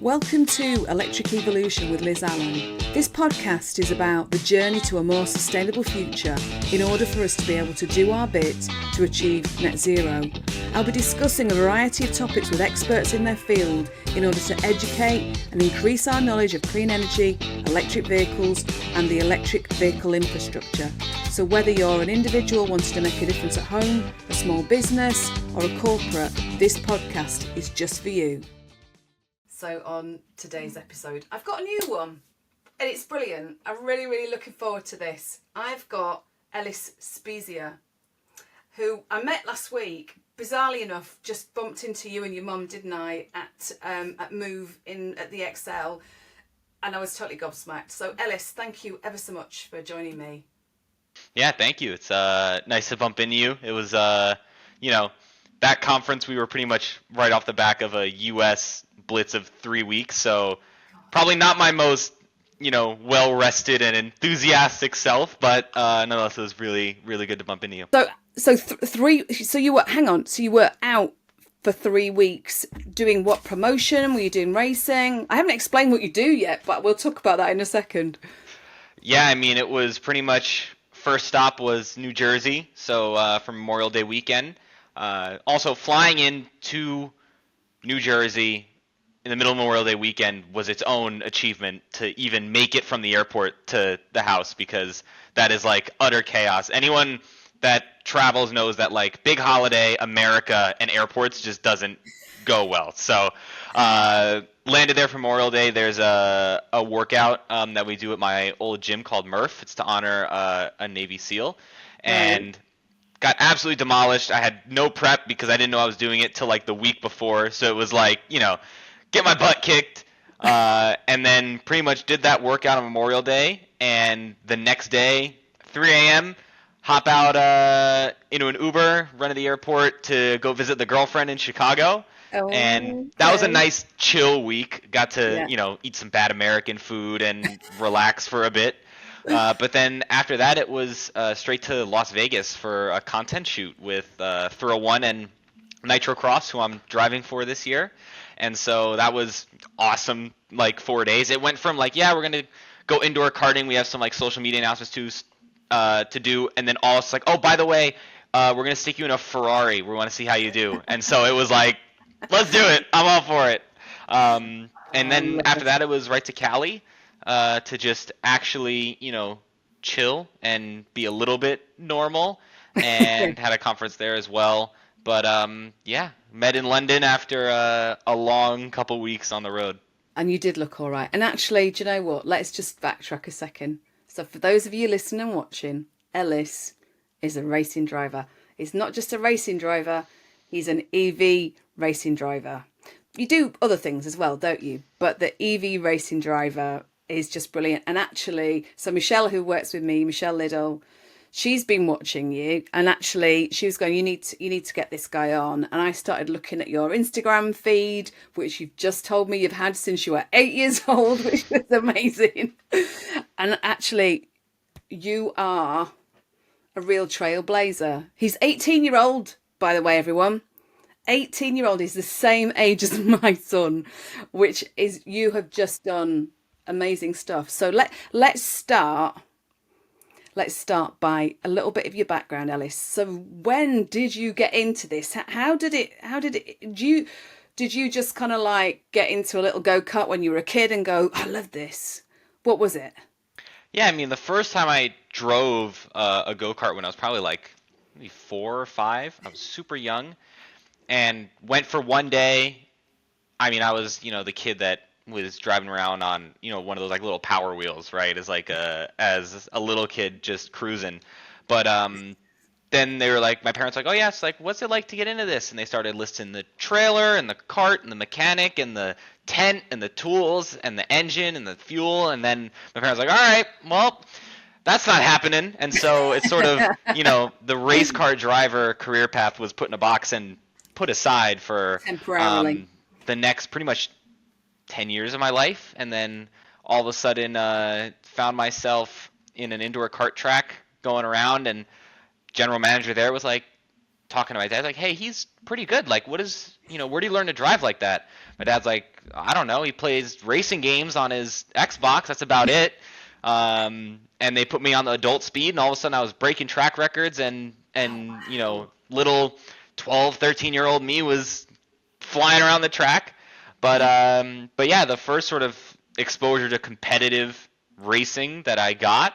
Welcome to Electric Evolution with Liz Allan. This podcast is about the journey to a more sustainable future in order for us to be able to do our bit to achieve net zero. I'll be discussing a variety of topics with experts in their field in order to educate and increase our knowledge of clean energy, electric vehicles and the electric vehicle infrastructure. So whether you're an individual wanting to make a difference at home, a small business or a corporate, this podcast is just for you. So on today's episode, I've got a new one and it's brilliant. I'm really looking forward to this. I've got Ellis Spiezia, who I met last week. Bizarrely enough, just bumped into you and your mum, didn't I, at Move at the XL, and I was totally gobsmacked. So Ellis, thank you ever so much for joining me. Yeah, thank you. It's nice to bump into you. It was, that conference we were pretty much right off the back of a U.S. blitz of 3 weeks, so probably not my most, well-rested and enthusiastic self, but nonetheless, it was really good to bump into you. So you were out for 3 weeks doing what promotion? Were you doing racing? I haven't explained what you do yet, but we'll talk about that in a second. Yeah, I mean, it was pretty much, first stop was New Jersey, so for Memorial Day weekend. Also, flying into New Jersey in the middle of Memorial Day weekend was its own achievement to even make it from the airport to the house, because that is like utter chaos. Anyone that travels knows that like big holiday, America, and airports just doesn't go well. So landed there for Memorial Day. There's a workout that we do at my old gym called Murph. It's to honor a Navy SEAL. And got absolutely demolished. I had no prep because I didn't know I was doing it till like the week before. So it was like, get my butt kicked. And then pretty much did that workout on Memorial Day. And the next day, 3 a.m., hop out into an Uber, run to the airport to go visit the girlfriend in Chicago. And that was a nice chill week. Got to, eat some bad American food and relax for a bit. But then after that, it was straight to Las Vegas for a content shoot with Thrill One and Nitro Cross, who I'm driving for this year. And so that was awesome, like 4 days. It went from like, we're going to go indoor karting. We have some like social media announcements to do. And then all it's like, oh, by the way, we're going to stick you in a Ferrari. We want to see how you do. And so it was like, let's do it. I'm all for it. And then after that, it was right to Cali. To just actually, chill and be a little bit normal, and had a conference there as well. But met in London after a long couple weeks on the road. And you did look all right. And actually, do you know what? Let's just backtrack a second. So for those of you listening and watching, Ellis is a racing driver. He's not just a racing driver, he's an EV racing driver. You do other things as well, don't you? But the EV racing driver is just brilliant. And actually, so Michelle, who works with me, Michelle Liddell, she's been watching you, and actually she was going, you need to get this guy on. And I started looking at your Instagram feed, which you've just told me you've had since you were 8 years old, which was amazing. And actually, you are a real trailblazer. He's 18-year-old, by the way, everyone. 18-year-old is the same age as my son, which is, you have just done amazing stuff. So let's start by a little bit of your background, Ellis. So when did you get into this? Did you just kind of like get into a little go-kart when you were a kid and go, I love this? What was it? Yeah, I mean, the first time I drove a go-kart when I was probably like maybe 4 or 5, I was super young, and went for one day. I mean, I was, the kid that was driving around on, one of those like little Power Wheels, right? As a little kid just cruising. But then they were like, my parents were like, oh yeah, it's like, what's it like to get into this? And they started listing the trailer and the cart and the mechanic and the tent and the tools and the engine and the fuel. And then my parents were like, all right, well, that's not happening. And so it's sort of, the race car driver career path was put in a box and put aside for temporarily the next pretty much 10 years of my life. And then all of a sudden found myself in an indoor kart track going around, and general manager there was like, talking to my dad, like, hey, he's pretty good. Like, where did he learn to drive like that? My dad's like, I don't know. He plays racing games on his Xbox. That's about it. And they put me on the adult speed, and all of a sudden I was breaking track records, and little 12, 13-year-old me was flying around the track. But yeah, the first sort of exposure to competitive racing that I got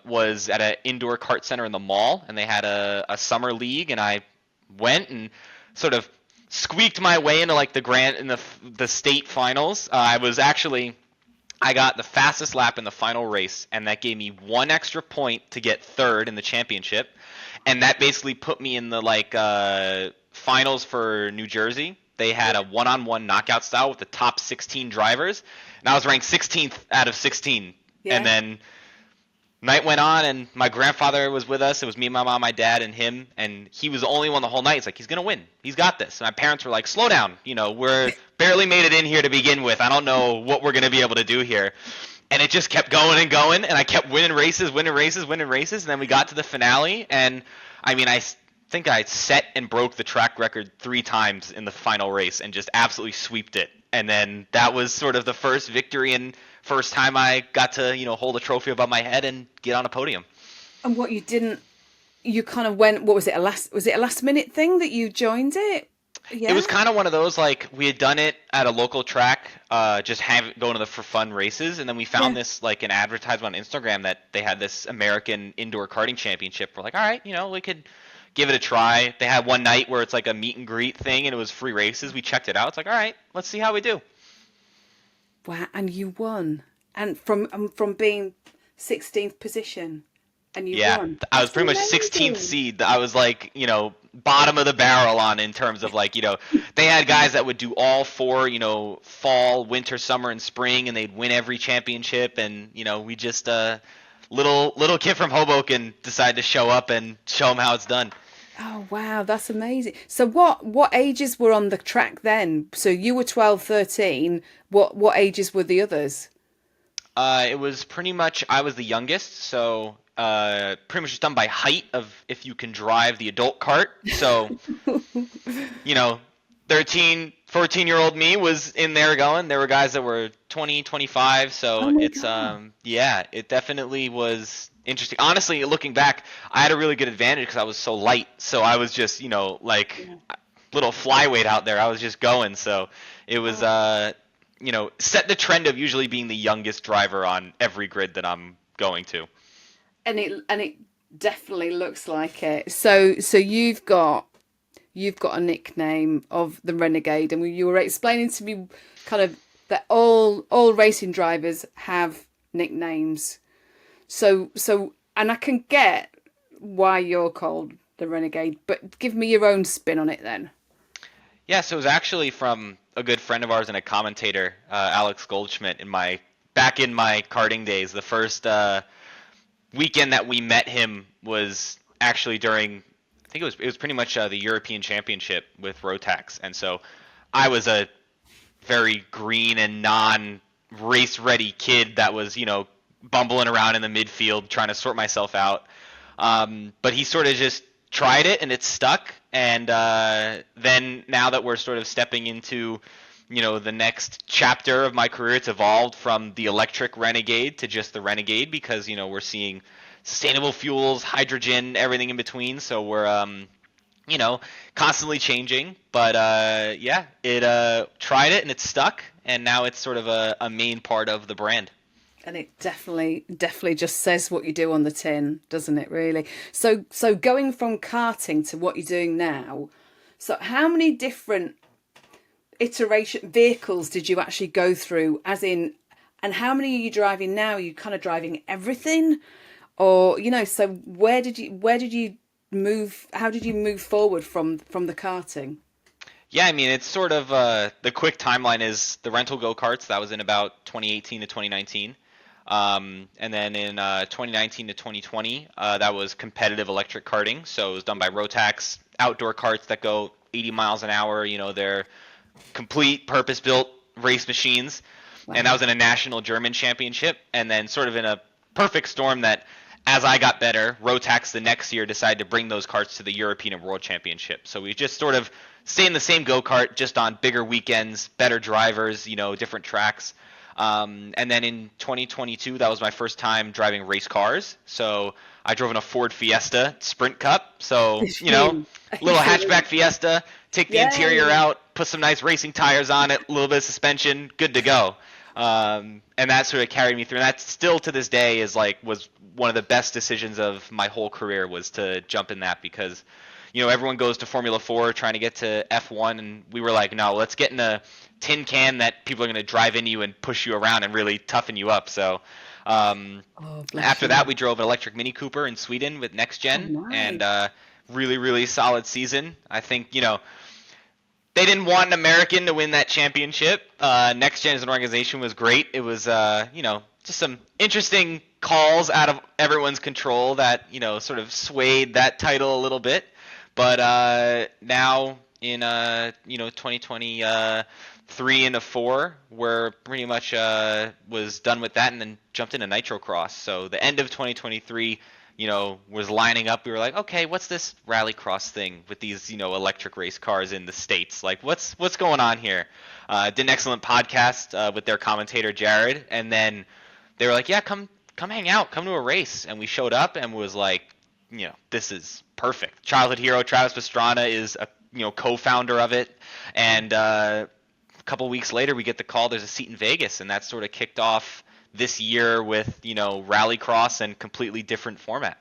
was at an indoor kart center in the mall, and they had a summer league, and I went and sort of squeaked my way into like the state finals. I got the fastest lap in the final race, and that gave me one extra point to get third in the championship, and that basically put me in the finals for New Jersey. They had a one-on-one knockout style with the top 16 drivers, and I was ranked 16th out of 16. Yeah. And then night went on, and my grandfather was with us. It was me, my mom, my dad, and him, and he was the only one the whole night. He's like, he's going to win. He's got this. And my parents were like, slow down. We're barely made it in here to begin with. I don't know what we're going to be able to do here. And it just kept going and going, and I kept winning races, and then we got to the finale, and I mean, I think I set and broke the track record 3 times in the final race and just absolutely sweeped it. And then that was sort of the first victory and first time I got to, hold a trophy above my head and get on a podium. And you kind of went, what was it, was it a last minute thing that you joined it? Yeah. It was kind of one of those, like, we had done it at a local track, just going to the for fun races, and then we found this, like, an advertisement on Instagram that they had this American indoor karting championship. We're like, all right, we could give it a try. They had one night where it's like a meet and greet thing, and it was free races. We checked it out. It's like, all right, let's see how we do. Wow, and you won, and from being 16th position, and you won. I was pretty much 16th seed. I was like, bottom of the barrel in terms of like, they had guys that would do all 4, fall, winter, summer, and spring, and they'd win every championship, and we just little kid from Hoboken decided to show up and show them how it's done. Oh, wow, that's amazing. So what ages were on the track then? So you were 12, 13. What ages were the others? It was pretty much, I was the youngest, so pretty much just done by height of if you can drive the adult kart. So, 13, 14-year-old me was in there going. There were guys that were 20, 25, so it's, it definitely was interesting. Honestly, looking back, I had a really good advantage because I was so light. So I was just, little flyweight out there. I was just going. So it was, set the trend of usually being the youngest driver on every grid that I'm going to. And it definitely looks like it. So you've got a nickname of the Renegade, and you were explaining to me kind of that all racing drivers have nicknames. So, and I can get why you're called the Renegade, but give me your own spin on it then. Yeah, so it was actually from a good friend of ours and a commentator, Alex Goldschmidt, back in my karting days. The first weekend that we met him was actually during, I think it was pretty much the European Championship with Rotax, and so I was a very green and non-race ready kid that was, bumbling around in the midfield trying to sort myself out. But he sort of just tried it and it stuck. And then now that we're sort of stepping into, the next chapter of my career, it's evolved from the electric Renegade to just the Renegade because, we're seeing sustainable fuels, hydrogen, everything in between. So we're, constantly changing. But it tried it and it stuck. And now it's sort of a main part of the brand. And it definitely just says what you do on the tin, doesn't it, really? So going from karting to what you're doing now, so how many different iteration vehicles did you actually go through, and how many are you driving now? Are you kind of driving everything? Or, so where did you move, how did you move forward from the karting? Yeah, I mean, it's sort of, the quick timeline is the rental go-karts, that was in about 2018 to 2019. And then in 2019 to 2020, that was competitive electric karting. So it was done by Rotax, outdoor carts that go 80 miles an hour. They're complete purpose-built race machines. Wow. And that was in a national German championship. And then sort of in a perfect storm that as I got better, Rotax the next year decided to bring those karts to the European and World Championship. So we just sort of stay in the same go-kart, just on bigger weekends, better drivers, different tracks. And then in 2022, that was my first time driving race cars. So I drove in a Ford Fiesta Sprint Cup. So, little hatchback Fiesta, take the interior out, put some nice racing tires on it, a little bit of suspension, good to go. And that sort of carried me through. And that still to this day was one of the best decisions of my whole career, was to jump in that, because everyone goes to Formula 4 trying to get to F1, and we were like, no, let's get in a tin can that people are going to drive into you and push you around and really toughen you up. So after that, we drove an electric Mini Cooper in Sweden with Next Gen, and really, really solid season. I think, they didn't want an American to win that championship. Next Gen as an organization was great. It was, just some interesting calls out of everyone's control that, sort of swayed that title a little bit. But now in 2023 and 4, we're pretty much was done with that, and then jumped into Nitro Cross. So the end of 2023, was lining up. We were like, okay, what's this rallycross thing with these electric race cars in the States? Like, what's going on here? Did an excellent podcast with their commentator Jared, and then they were like, yeah, come hang out, come to a race. And we showed up and was like, this is perfect. Childhood hero Travis Pastrana is a co-founder of it, and a couple weeks later we get the call there's a seat in Vegas, and that sort of kicked off this year with rallycross and completely different format.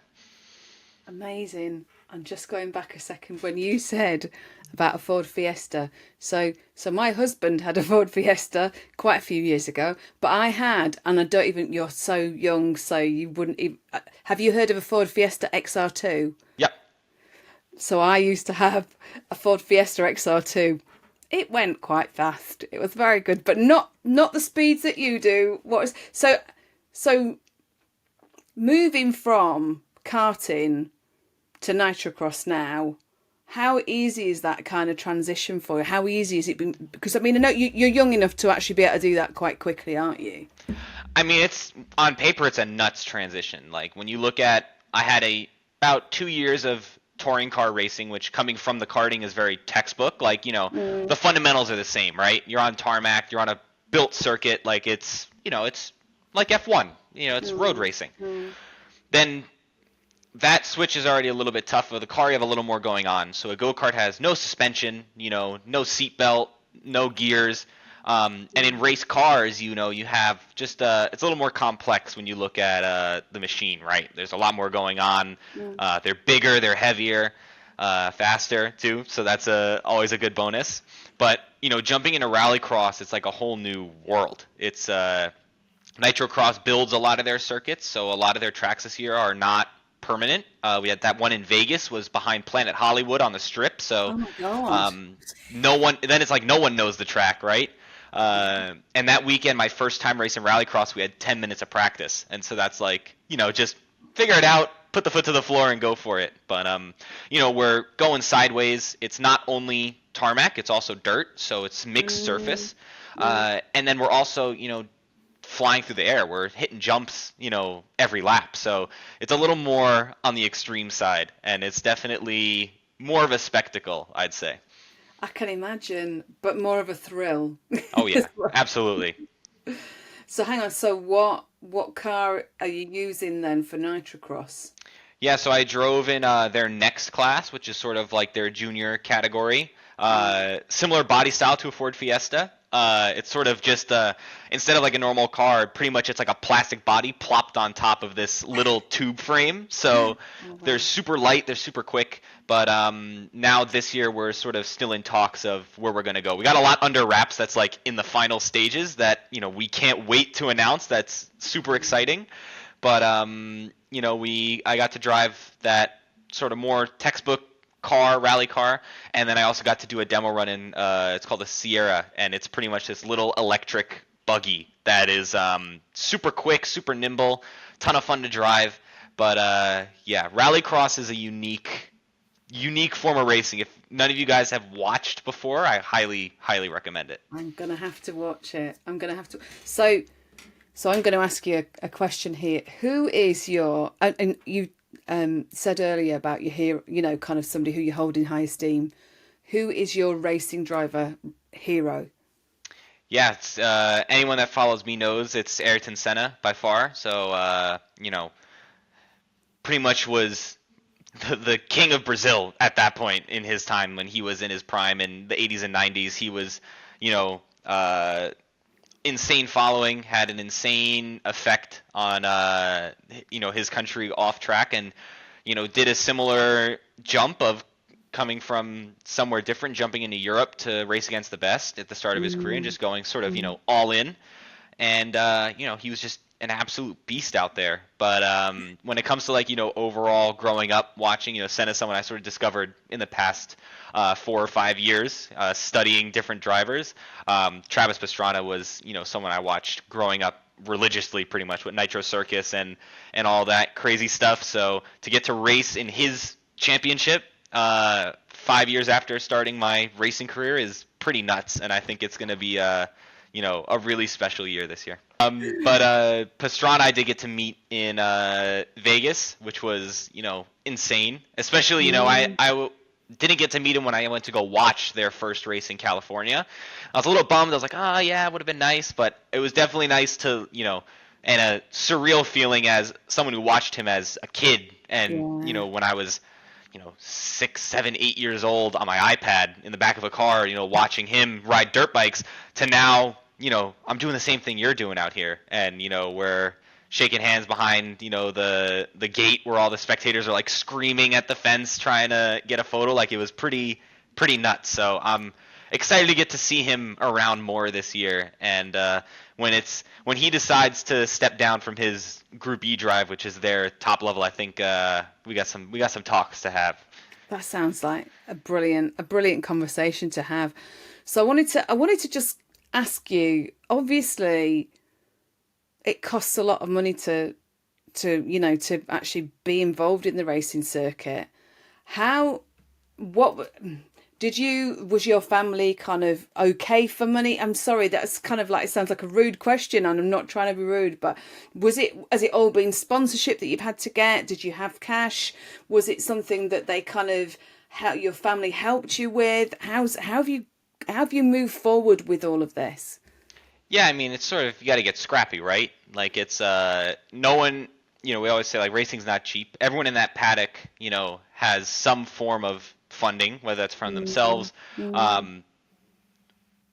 Amazing. I'm just going back a second when you said about a Ford Fiesta. So my husband had a Ford Fiesta quite a few years ago, but I had, and I don't even, you're so young, so you wouldn't even, have you heard of a Ford Fiesta XR2? Yep. So I used to have a Ford Fiesta XR2. It went quite fast. It was very good, but not the speeds that you do. So moving from karting to Nitro Cross now, how easy is that kind of transition for you? How easy is it been? Because I know you're young enough to actually be able to do that quite quickly, aren't you? It's on paper, it's a nuts transition. Like when you look at, I had about 2 years of touring car racing, which coming from the karting is very textbook. Like, the fundamentals are the same, right? You're on tarmac, you're on a built circuit, like it's like F1, it's road racing. Then that switch is already a little bit tough. With the car, you have a little more going on. So a go-kart has no suspension, no seat belt, no gears. And in race cars, you have just it's a little more complex when you look at the machine, right? There's a lot more going on. They're bigger, they're heavier, faster too. So that's always a good bonus. But jumping into rallycross, it's like a whole new world. It's Nitro Cross builds a lot of their circuits, so a lot of their tracks this year are not permanent. We had that one in Vegas was behind Planet Hollywood on the Strip. So oh my God. no one. Then it's like no one knows the track, right? And that weekend, my first time racing rallycross, we had 10 minutes of practice. And so that's like, just figure it out, put the foot to the floor and go for it. But, we're going sideways. It's not only tarmac, it's also dirt. So it's mixed surface. And then we're also, flying through the air. We're hitting jumps, every lap. So it's a little more on the extreme side. And it's definitely more of a spectacle, I'd say. I can imagine, but more of a thrill. Oh yeah, absolutely. So hang on. So what car are you using then for Nitro Cross? Yeah, so I drove in their next class, which is sort of like their junior category. Similar body style to a Ford Fiesta. It's sort of just instead of like a normal car, pretty much it's like a plastic body plopped on top of this little tube frame. So they're super light, they're super quick. But now this year we're sort of still in talks of where we're going to go. We got a lot under wraps that's like in the final stages that we can't wait to announce. That's super exciting. But I got to drive that sort of more textbook rally car, and then I also got to do a demo run in it's called the Sierra, and it's pretty much this little electric buggy that is super quick, super nimble, ton of fun to drive. But rallycross is a unique form of racing. If none of you guys have watched before, I highly recommend it. I'm gonna have to watch it. I'm gonna have to. So So I'm going to ask you a question here. Who is your, and you said earlier about your hero, kind of somebody who you hold in high esteem. Who is your racing driver hero? Yeah, it's anyone that follows me knows it's Ayrton Senna by far. So pretty much was the king of Brazil at that point in his time when he was in his prime in the 80s and 90s. He was, you know, insane following, had an insane effect on his country off track, and did a similar jump of coming from somewhere different, jumping into Europe to race against the best at the start of his career and just going sort of all in. And he was just an absolute beast out there. But when it comes to overall growing up watching, Senna, someone I sort of discovered in the past 4 or 5 years, studying different drivers. Travis Pastrana was someone I watched growing up religiously, pretty much, with Nitro Circus and all that crazy stuff. So to get to race in his championship 5 years after starting my racing career is pretty nuts, and I think it's going to be a really special year this year. But Pastrana I did get to meet in Vegas, which was insane. Especially I didn't get to meet him when I went to go watch their first race in California. I was a little bummed. I was like, oh yeah, it would have been nice, but it was definitely nice to and a surreal feeling as someone who watched him as a kid, and when I was 6, 7, 8 years old on my iPad in the back of a car, watching him ride dirt bikes, to now, I'm doing the same thing you're doing out here. And, we're shaking hands behind, the gate where all the spectators are like screaming at the fence trying to get a photo. Like, it was pretty nuts. So I'm excited to get to see him around more this year. And when he decides to step down from his Group E drive, which is their top level, I think we got some talks to have. That sounds like a brilliant conversation to have. So I wanted to just ask you. Obviously, it costs a lot of money to actually be involved in the racing circuit. Was your family kind of okay for money? I'm sorry, that's kind of like, it sounds like a rude question, and I'm not trying to be rude, but has it all been sponsorship that you've had to get? Did you have cash? Was it something that they kind of, how your family helped you with? How have you moved forward with all of this? Yeah, I mean, it's sort of, you got to get scrappy, right? Like, it's no one, we always say, like, racing's not cheap. Everyone in that paddock, has some form of funding, whether that's from themselves.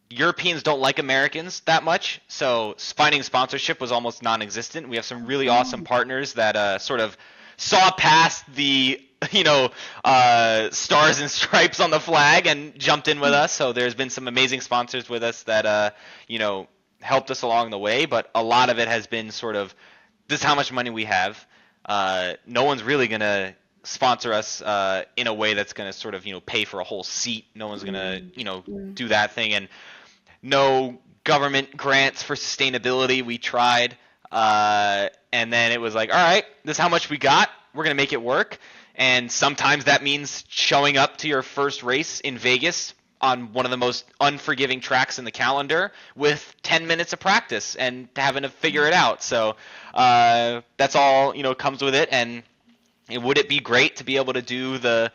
Europeans don't like Americans that much, so finding sponsorship was almost non-existent. We have some really awesome partners that sort of saw past the stars and stripes on the flag and jumped in with us. So there's been some amazing sponsors with us that helped us along the way, but a lot of it has been sort of, this is how much money we have. No one's really gonna sponsor us in a way that's going to sort of pay for a whole seat. No one's going to do that thing. And no government grants for sustainability. We tried, and then it was like, all right, this is how much we got, we're going to make it work. And sometimes that means showing up to your first race in Vegas on one of the most unforgiving tracks in the calendar with 10 minutes of practice and having to figure it out. So that's all comes with it. And would it be great to be able to do the,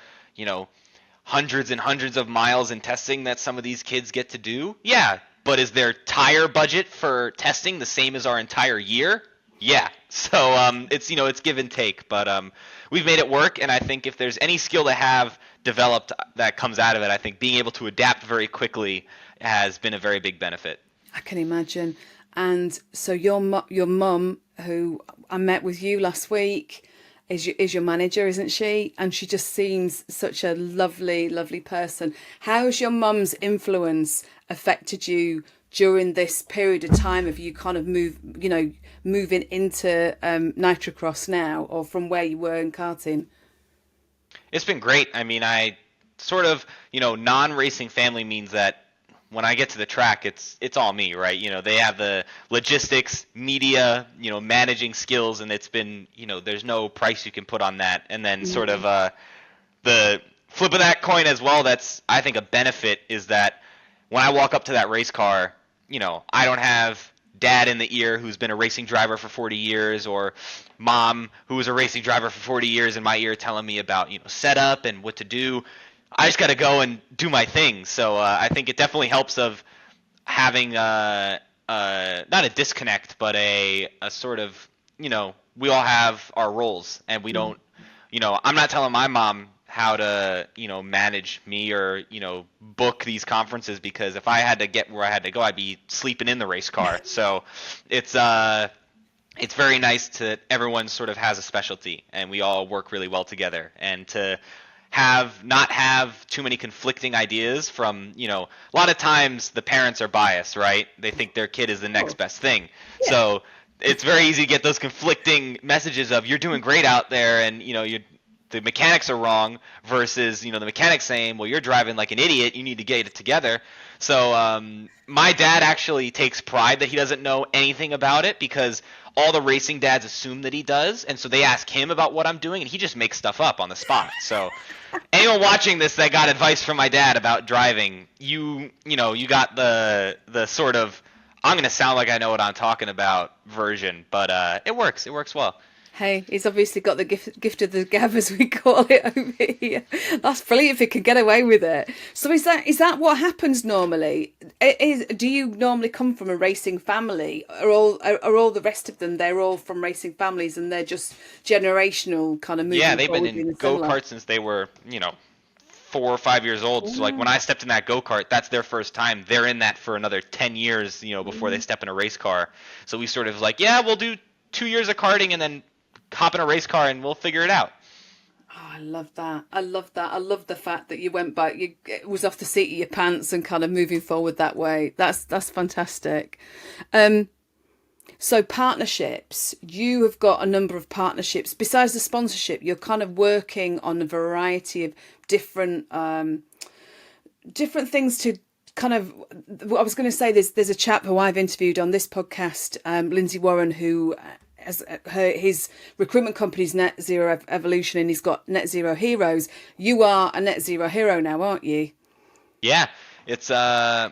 hundreds and hundreds of miles in testing that some of these kids get to do? Yeah. But is their tire budget for testing the same as our entire year? Yeah. So it's give and take. But we've made it work. And I think if there's any skill to have developed that comes out of it, I think being able to adapt very quickly has been a very big benefit. I can imagine. And so your mum, who I met with you last week, is your manager, isn't she? And she just seems such a lovely, lovely person. How's your mum's influence affected you during this period of time of you kind of moving into Nitro Cross now, or from where you were in karting? It's been great. I mean, I sort of, non-racing family means that when I get to the track, it's all me, right? They have the logistics, media, managing skills, and it's been, there's no price you can put on that. And then sort of the flip of that coin as well, that's, I think, a benefit is that when I walk up to that race car, I don't have dad in the ear who's been a racing driver for 40 years, or mom who was a racing driver for 40 years in my ear telling me about, setup and what to do. I just got to go and do my thing. So I think it definitely helps of having not a disconnect, but a sort of, we all have our roles, and we don't, I'm not telling my mom how to, manage me or, book these conferences, because if I had to get where I had to go, I'd be sleeping in the race car. So it's very nice to everyone sort of has a specialty, and we all work really well together, and to not have too many conflicting ideas from, a lot of times the parents are biased, right? They think their kid is the next best thing. Yeah. So it's very easy to get those conflicting messages of, you're doing great out there, and, the mechanics are wrong, versus, the mechanics saying, well, you're driving like an idiot, you need to get it together. So my dad actually takes pride that he doesn't know anything about it, because all the racing dads assume that he does, and so they ask him about what I'm doing, and he just makes stuff up on the spot. So anyone watching this that got advice from my dad about driving, you got the sort of, I'm going to sound like I know what I'm talking about version, but it works well. Hey, he's obviously got the gift of the gab, as we call it over here. That's brilliant if he can get away with it. So is that what happens normally? Do you normally come from a racing family? Are all the rest of them, they're all from racing families, and they're just generational kind of moving? Yeah, they've been in go-kart since they were, 4 or 5 years old. So like when I stepped in that go-kart, that's their first time. They're in that for another 10 years, before they step in a race car. So we sort of like, yeah, we'll do 2 years of karting and then hop in a race car and we'll figure it out. Oh, I love that. I love the fact that you went back. It was off the seat of your pants and kind of moving forward that way. That's fantastic. So partnerships, you have got a number of partnerships. Besides the sponsorship, you're kind of working on a variety of different things to kind of, I was going to say, there's a chap who I've interviewed on this podcast, Lindsay Warren, who his recruitment company's Net Zero Evolution, and he's got Net Zero Heroes. You are a Net Zero hero now, aren't you? Yeah, it's we're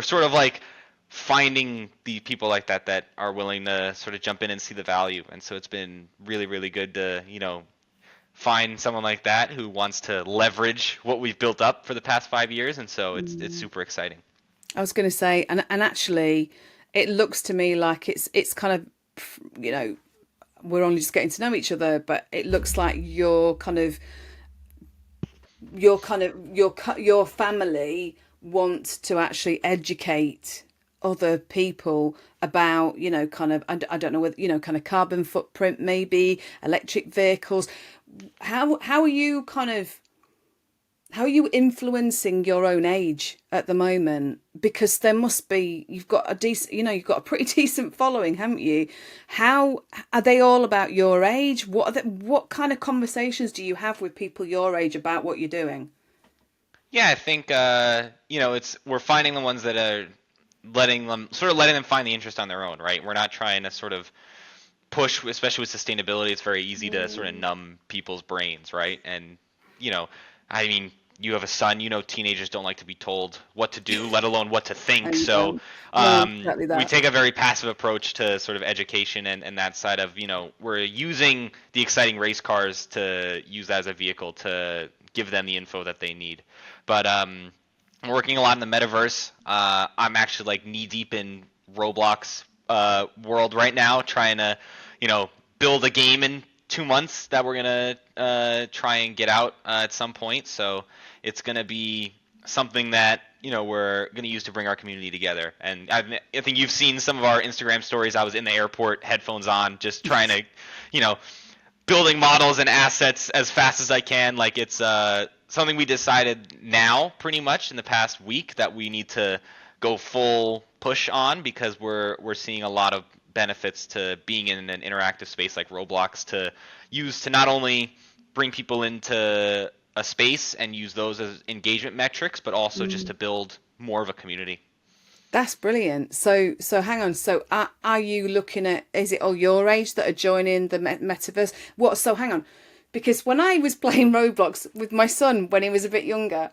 sort of like finding the people like that are willing to sort of jump in and see the value, and so it's been really, really good to find someone like that who wants to leverage what we've built up for the past 5 years, and so it's super exciting. I was going to say, and actually, it looks to me like it's kind of, we're only just getting to know each other, but it looks like your family wants to actually educate other people about, kind of, I don't know whether, kind of carbon footprint, maybe electric vehicles. How are you influencing your own age at the moment? Because there must be, you've got a pretty decent following, haven't you? How are they all about your age? What kind of conversations do you have with people your age about what you're doing? Yeah, I think we're finding the ones that are letting them find the interest on their own, right? We're not trying to sort of push, especially with sustainability. It's very easy to sort of numb people's brains, right? And I mean, you have a son, teenagers don't like to be told what to do, let alone what to think. So exactly we take a very passive approach to sort of education and that side of, we're using the exciting race cars to use that as a vehicle to give them the info that they need. But I'm working a lot in the Metaverse. I'm actually like knee deep in Roblox world right now, trying to, build a game in 2 months that we're gonna try and get out at some point. So it's gonna be something that we're gonna use to bring our community together. And I think you've seen some of our Instagram stories. I was in the airport, headphones on, just trying to building models and assets as fast as I can. Like it's something we decided now, pretty much in the past week, that we need to go full push on, because we're seeing a lot of benefits to being in an interactive space like Roblox, to use to not only bring people into a space and use those as engagement metrics, but also just to build more of a community. That's brilliant. So hang on. So are you looking at, is it all your age that are joining the Metaverse? So hang on. Because when I was playing Roblox with my son when he was a bit younger,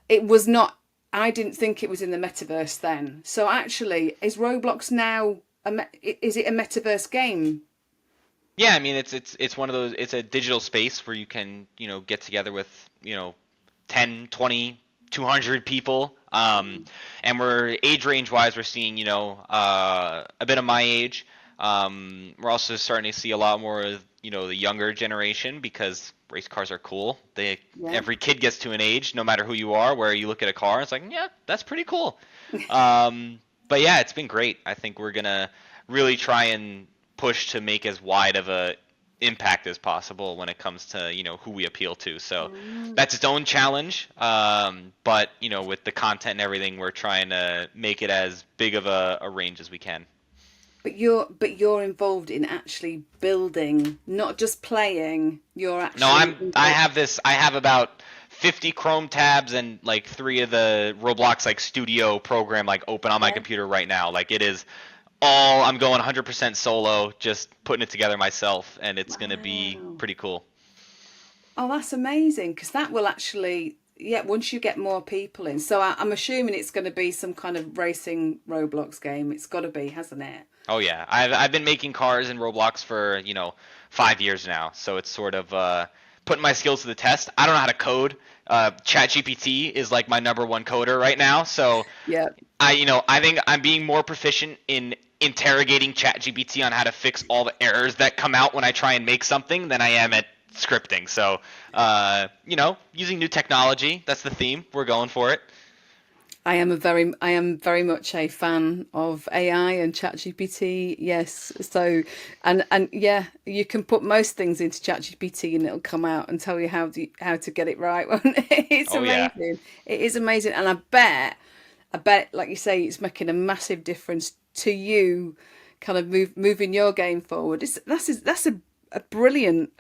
it was not I didn't think it was in the metaverse then. So actually, is Roblox now is it a metaverse game? Yeah, I mean it's one of those. It's a digital space where you can get together with 10, 20, 200 people. And we're age range wise, we're seeing a bit of my age. We're also starting to see a lot more of the younger generation because race cars are cool. Every kid gets to an age, no matter who you are, where you look at a car, it's like, yeah, that's pretty cool. But yeah, it's been great. I think we're gonna really try and push to make as wide of a impact as possible when it comes to who we appeal to. So that's its own challenge. But with the content and everything, we're trying to make it as big of a range as we can. But you're involved in actually building, not just playing. You're actually I have about 50 Chrome tabs and like 3 of the Roblox like studio program like open on my computer right now. Like it is I'm going 100% solo, just putting it together myself, and it's going to be pretty cool. Oh, that's amazing, because that will actually, once you get more people in. So I'm assuming it's going to be some kind of racing Roblox game. It's got to be, hasn't it? Oh yeah, I've been making cars in Roblox for 5 years now, so it's sort of putting my skills to the test. I don't know how to code. ChatGPT is like my #1 coder right now, so yeah. I think I'm being more proficient in interrogating ChatGPT on how to fix all the errors that come out when I try and make something than I am at scripting. So using new technology, that's the theme. We're going for it. I am very much a fan of AI and ChatGPT. Yes. So, and yeah, you can put most things into ChatGPT and it'll come out and tell you how to get it right. Won't it? It's amazing. Yeah. It is amazing, and I bet, like you say, it's making a massive difference to you, kind of moving your game forward. That's a brilliant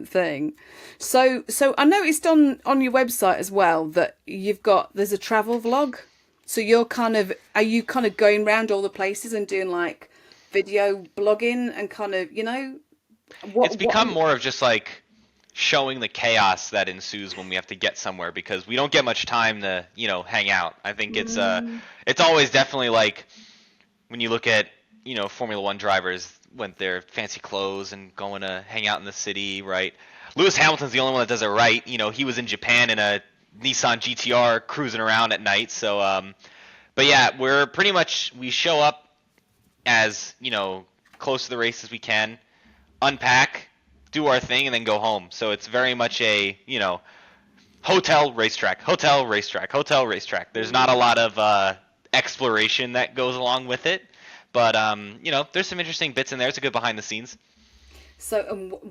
thing. So I noticed on your website as well that there's a travel vlog. So are you kind of going around all the places and doing like video blogging and kind of, it's become more of just like showing the chaos that ensues when we have to get somewhere, because we don't get much time to, hang out. I think it's always definitely like when you look at, Formula One drivers, when they're fancy clothes and going to hang out in the city, right? Lewis Hamilton's the only one that does it right. He was in Japan in a Nissan GTR cruising around at night. So, but yeah, we show up as, close to the race as we can, unpack, do our thing, and then go home. So it's very much a, hotel, racetrack, hotel, racetrack, hotel, racetrack. There's not a lot of exploration that goes along with it. But there's some interesting bits in there. It's a good behind the scenes. So,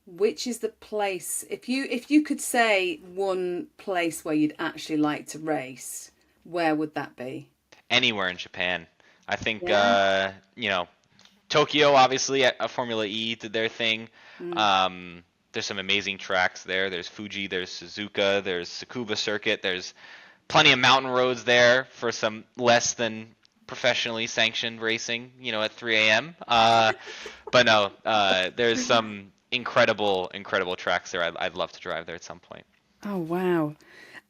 which is the place? If you could say one place where you'd actually like to race, where would that be? Anywhere in Japan. I think Tokyo, obviously, at Formula E did their thing. There's some amazing tracks there. There's Fuji, there's Suzuka, there's Tsukuba Circuit. There's plenty of mountain roads there for some less than professionally sanctioned racing, at 3 a.m. But no, there's some incredible tracks there. I'd love to drive there at some point. Oh wow!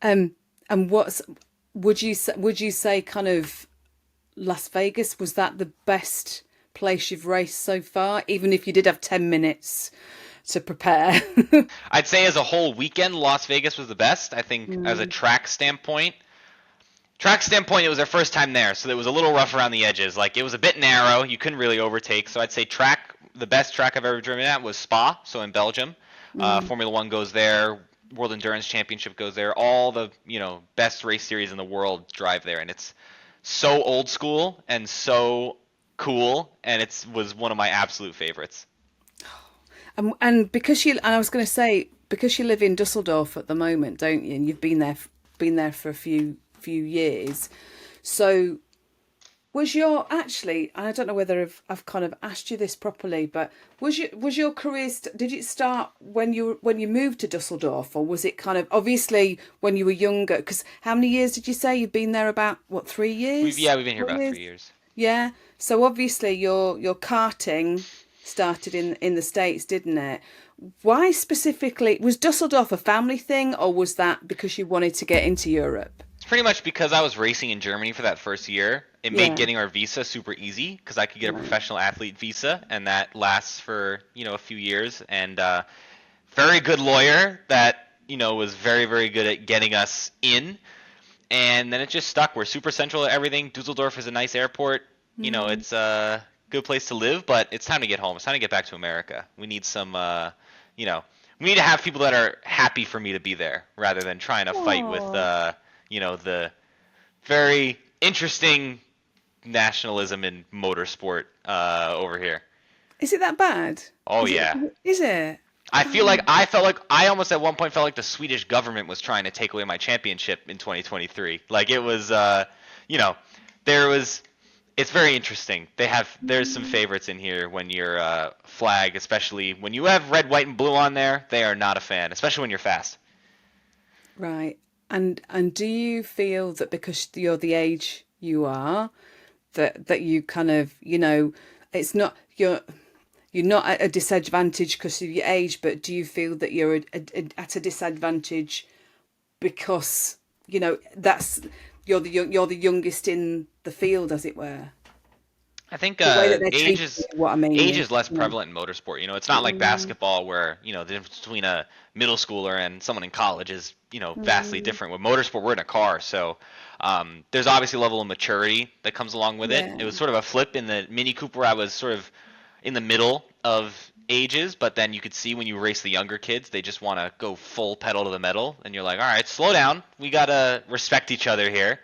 And would you say kind of Las Vegas, was that the best place you've raced so far, even if you did have 10 minutes to prepare? I'd say as a whole weekend, Las Vegas was the best. I think as a track standpoint, it was our first time there, so it was a little rough around the edges. Like, it was a bit narrow. You couldn't really overtake. So I'd say the best track I've ever driven at was Spa, so in Belgium. Formula One goes there. World Endurance Championship goes there. All the, best race series in the world drive there. And it's so old school and so cool. And it was one of my absolute favorites. And I was going to say, because you live in Dusseldorf at the moment, don't you? And you've been there for a few years. So was your actually, and I don't know whether I've kind of asked you this properly, but was your career, did it start when you moved to Dusseldorf, or was it kind of obviously when you were younger? Because how many years did you say you've been there? About 3 years? We've been here about 3 years. Yeah. So obviously your karting started in the States, didn't it? Why specifically? Was Dusseldorf a family thing, or was that because you wanted to get into Europe? pretty much because I was racing in Germany for that first year. It made Yeah. getting our visa super easy because I could get a Right. professional athlete visa, and that lasts for a few years. And very good lawyer that was very very good at getting us in. And then it just stuck. We're super central to everything. Dusseldorf is a nice airport. It's a good place to live, but it's time to get home. It's time to get back to America. We need some, we need to have people that are happy for me to be there rather than trying to fight with, Aw. the very interesting nationalism in motorsport over here. Is it that bad? Oh, Is it? yeah. Is it? I felt like I almost at one point felt like the Swedish government was trying to take away my championship in 2023. Like it was, there was. It's very interesting. There's some favorites in here when your flag, especially when you have red, white, and blue on there. They are not a fan, especially when you're fast. Right. And do you feel that because you're the age you are, that you kind of, it's not you're not at a disadvantage because of your age, but do you feel that you're at a disadvantage because that's you're the youngest in the field, as it were? I think The way that they're age treating is you, what I mean age is, is less prevalent in motorsport. It's not like Mm, basketball where the difference between a middle schooler and someone in college is vastly mm, different. With motorsport, we're in a car, so there's obviously a level of maturity that comes along with it. yeah. It was sort of a flip in the Mini Cooper. I was sort of in the middle of ages, but then you could see when you race the younger kids, they just want to go full pedal to the metal, and you're like, all right, slow down. We gotta respect each other here.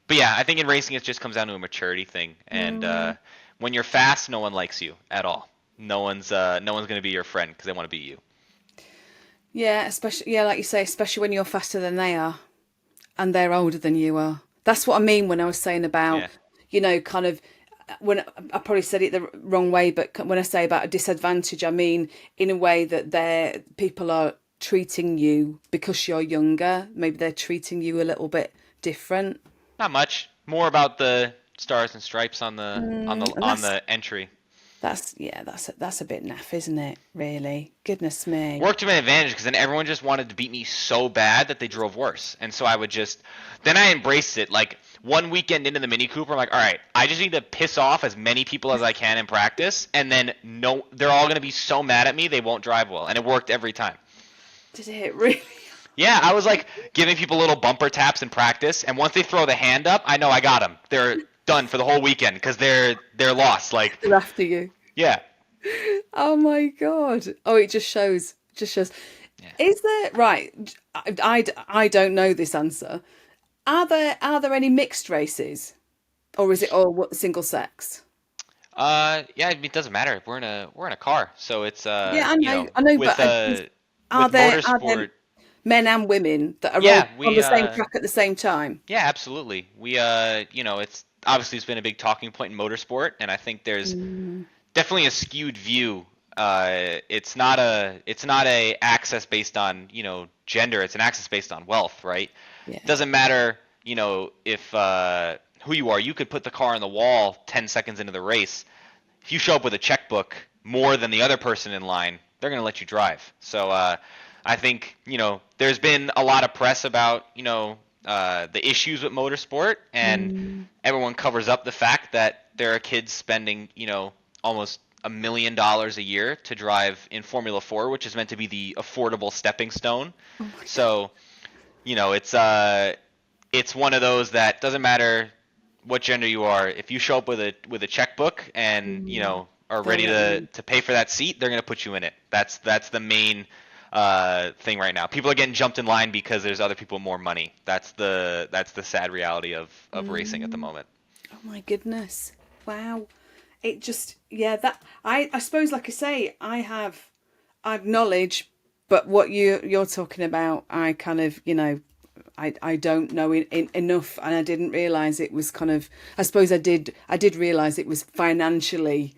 But yeah, I think in racing it just comes down to a maturity thing, and Mm, when you're fast, no one likes you at all. No one's gonna be your friend because they want to beat you. yeah, especially like you say, especially when you're faster than they are and they're older than you are. That's what I mean when I was saying about, Yeah. kind of when I probably said it the wrong way, but when I say about a disadvantage, I mean in a way that people are treating you because you're younger. Maybe they're treating you a little bit different. Not much. More about the stars and stripes on the And on the entry. that's a bit naff, isn't it? Really, goodness me. Worked to my advantage because then everyone just wanted to beat me so bad that they drove worse, and so I would just. Then I embraced it. Like one weekend into the Mini Cooper, I'm like, all right, I just need to piss off as many people as I can in practice, and then no, they're all gonna be so mad at me they won't drive well, and it worked every time. Did it really? Yeah, I was like giving people little bumper taps in practice, and once they throw the hand up, I know I got them. They're done for the whole weekend because they're lost. Like, They're after you. yeah, Oh my God. Oh, it just shows. Just shows. yeah. Is there, right? I don't know this answer. Are there any mixed races, or is it all single sex? Yeah. I mean, it doesn't matter. We're in a car, so it's Yeah, I know, but are with there motorsport. men and women that are all Yeah, on we the same track at the same time? yeah, absolutely. We it's been a big talking point in motorsport, and I think there's Mm, definitely a skewed view. It's not a access based on gender. It's an access based on wealth, right? yeah. Doesn't matter if who you are. You could put the car on the wall 10 seconds into the race. If you show up with a checkbook more than the other person in line, they're going to let you drive. So I think there's been a lot of press about the issues with motorsport, and Mm, everyone covers up the fact that there are kids spending almost $1 million a year to drive in Formula 4, which is meant to be the affordable stepping stone. oh my God. So it's one of those that doesn't matter what gender you are. If you show up with a checkbook and Mm, are they'll ready let to you. to pay for that seat, they're gonna put you in it. That's the main thing right now. People are getting jumped in line because there's other people with more money. That's the sad reality of racing at the Mm, moment. oh my goodness. Wow. It just, yeah, that I suppose, like I say, I've knowledge, but what you're talking about, I kind of, I don't know enough, and I didn't realize it was kind of, I suppose I did realize it was financially,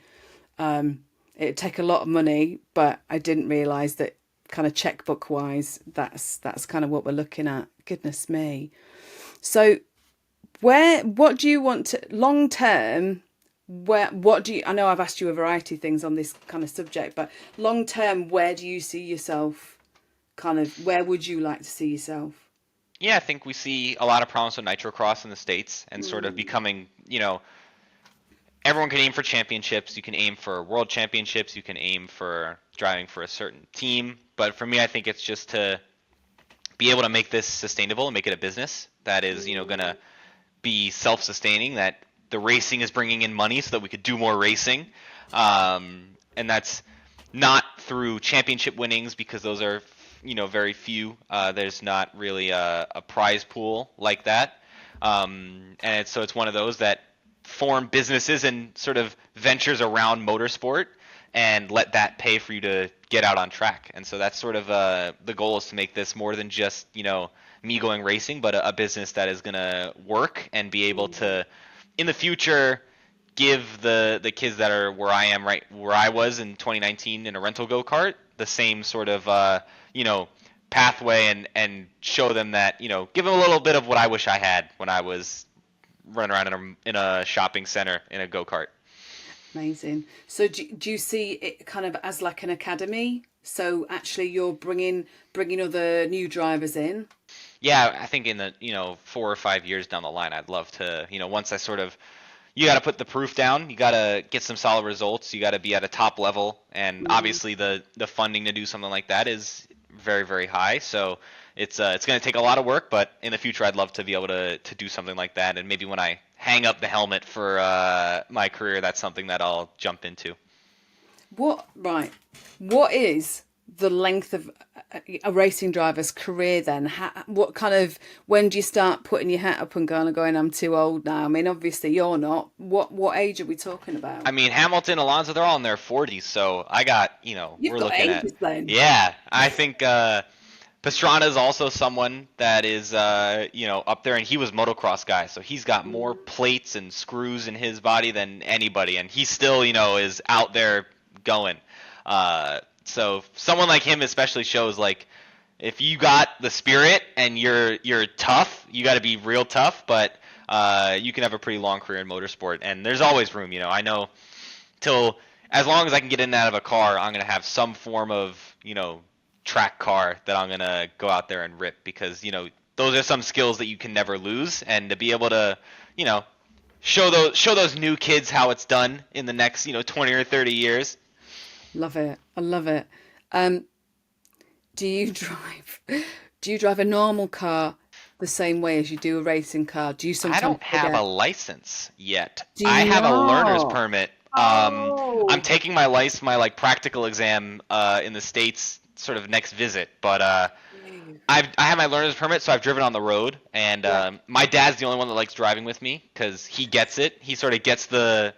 it'd take a lot of money, but I didn't realize that kind of checkbook wise, that's kind of what we're looking at. Goodness me. So what do you want to long term? What do you? I know I've asked you a variety of things on this kind of subject, but long term, where do you see yourself? Kind of, where would you like to see yourself? Yeah, I think we see a lot of promise with Nitro Cross in the States and sort of becoming, everyone can aim for championships. You can aim for world championships. You can aim for driving for a certain team. But for me, I think it's just to be able to make this sustainable and make it a business that is, going to be self-sustaining, that the racing is bringing in money so that we could do more racing. And that's not through championship winnings because those are, very few. There's not really a prize pool like that. So it's one of those that form businesses and sort of ventures around motorsport and let that pay for you to get out on track. And so that's sort of the goal, is to make this more than just, me going racing, but a business that is going to work and be able to, in the future, give the kids that are where I am, right where I was in 2019 in a rental go-kart, the same sort of, pathway, and show them that, give them a little bit of what I wish I had when I was running around in a shopping center in a go-kart. Amazing. So do you see it kind of as like an academy? So actually you're bringing other new drivers in? Yeah, I think in the, 4 or 5 years down the line, I'd love to, once I sort of, you got to put the proof down. You got to get some solid results. You got to be at a top level. And obviously the funding to do something like that is very, very high. So it's going to take a lot of work, but in the future, I'd love to be able to do something like that. And maybe when I hang up the helmet for my career, that's something that I'll jump into. What is the length of a racing driver's career then? When do you start putting your hat up and going, I'm too old now? I mean, obviously you're not. What age are we talking about? I mean, Hamilton, Alonso, they're all in their 40s. So I got, You've we're got looking ages at. then. Yeah, I think Pastrana is also someone that is, up there, and he was motocross guy. So he's got more plates and screws in his body than anybody. And he still, is out there going. So someone like him especially shows, like, if you got the spirit and you're tough, you got to be real tough, but you can have a pretty long career in motorsport, and there's always room. I know as long as I can get in and out of a car, I'm gonna have some form of track car that I'm gonna go out there and rip, because those are some skills that you can never lose, and to be able to show those new kids how it's done in the next 20 or 30 years. Love it. I love it. Do you drive a normal car the same way as you do a racing car? Do you sometimes I don't have forget? a license yet. Do I you have a learner's not? permit. I'm Oh. taking my like practical exam in the States sort of next visit, but I have my learner's permit, so I've driven on the road, and Yeah. my dad's the only one that likes driving with me because he gets it. He sort of gets the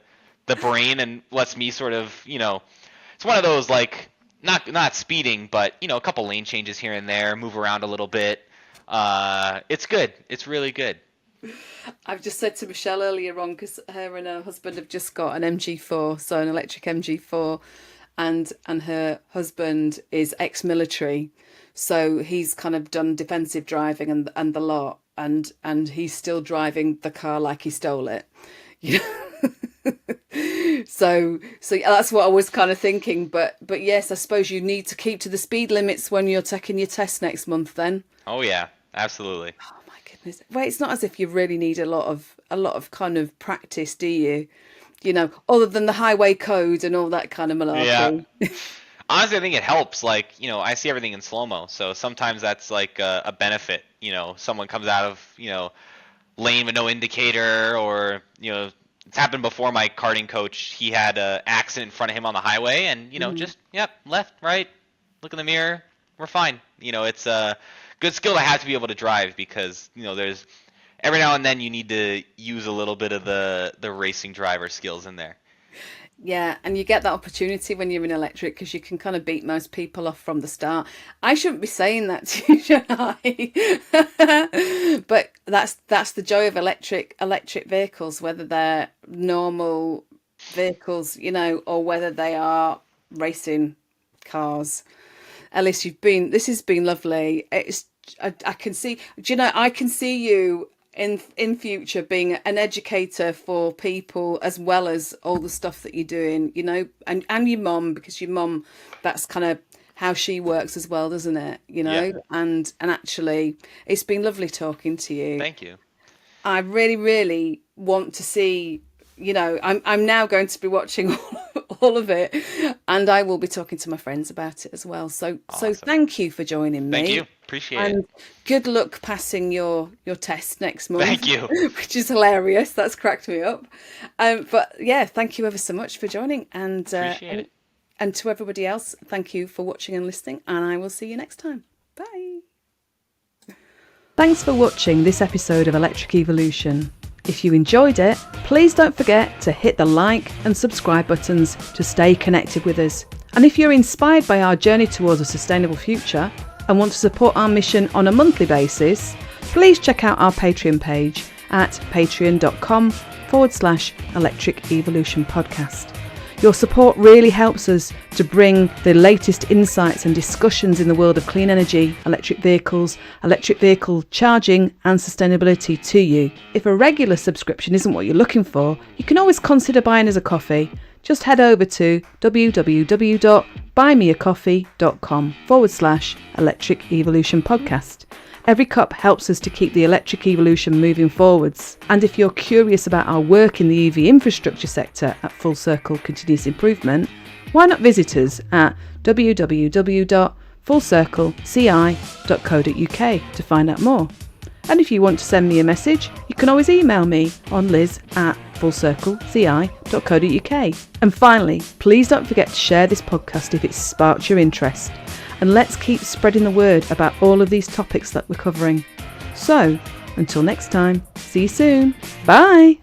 brain and lets me sort of, it's one of those, like, not speeding, but a couple lane changes here and there, move around a little bit. It's good. It's really good. I've just said to Michelle earlier on, because her and her husband have just got an MG4, so an electric MG4, and her husband is ex-military, so he's kind of done defensive driving and the lot, and he's still driving the car like he stole it. You know? So that's what I was kind of thinking. But yes, I suppose you need to keep to the speed limits when you're taking your test next month then. Oh yeah, absolutely. Oh my goodness. Well, it's not as if you really need a lot of kind of practice, do you? Other than the highway code and all that kind of malarkey. Yeah. Honestly, I think it helps. Like, I see everything in slow-mo, so sometimes that's like a benefit. Someone comes out of, lane with no indicator, or, it's happened before. My karting coach, he had an accident in front of him on the highway, and, just, yep, left, right, look in the mirror, we're fine. It's a good skill to have to be able to drive, because, there's every now and then you need to use a little bit of the racing driver skills in there. Yeah, and you get that opportunity when you're in electric, because you can kind of beat most people off from the start. I shouldn't be saying that to you, should I? But that's the joy of electric vehicles, whether they're normal vehicles, or whether they are racing cars. Ellis, this has been lovely. I can see, I can see you in future being an educator for people, as well as all the stuff that you're doing, and your mum, because your mum, that's kind of how she works as well, doesn't it? Yeah. And actually, it's been lovely talking to you. Thank you. I really, really want to see. I'm now going to be watching all of it, and I will be talking to my friends about it as well. So thank you for joining me. Thank you. Appreciate it. Good luck passing your test next month. Thank you. Which is hilarious. That's cracked me up. But yeah, thank you ever so much for joining, and Appreciate it. And to everybody else, thank you for watching and listening, and I will see you next time. Bye. Thanks for watching this episode of Electric Evolution. If you enjoyed it, please don't forget to hit the like and subscribe buttons to stay connected with us. And if you're inspired by our journey towards a sustainable future and want to support our mission on a monthly basis, please check out our Patreon page at patreon.com/Electric Evolution Podcast. Your support really helps us to bring the latest insights and discussions in the world of clean energy, electric vehicles, electric vehicle charging and sustainability to you. If a regular subscription isn't what you're looking for, you can always consider buying us a coffee. Just head over to www.buymeacoffee.com/Electric Evolution Podcast. Every cup helps us to keep the electric evolution moving forwards. And if you're curious about our work in the EV infrastructure sector at Full Circle Continuous Improvement, why not visit us at www.fullcircleci.co.uk to find out more. And if you want to send me a message, you can always email me on liz@fullcircleci.co.uk. And finally, please don't forget to share this podcast if it sparked your interest. And let's keep spreading the word about all of these topics that we're covering. So, until next time, see you soon. Bye!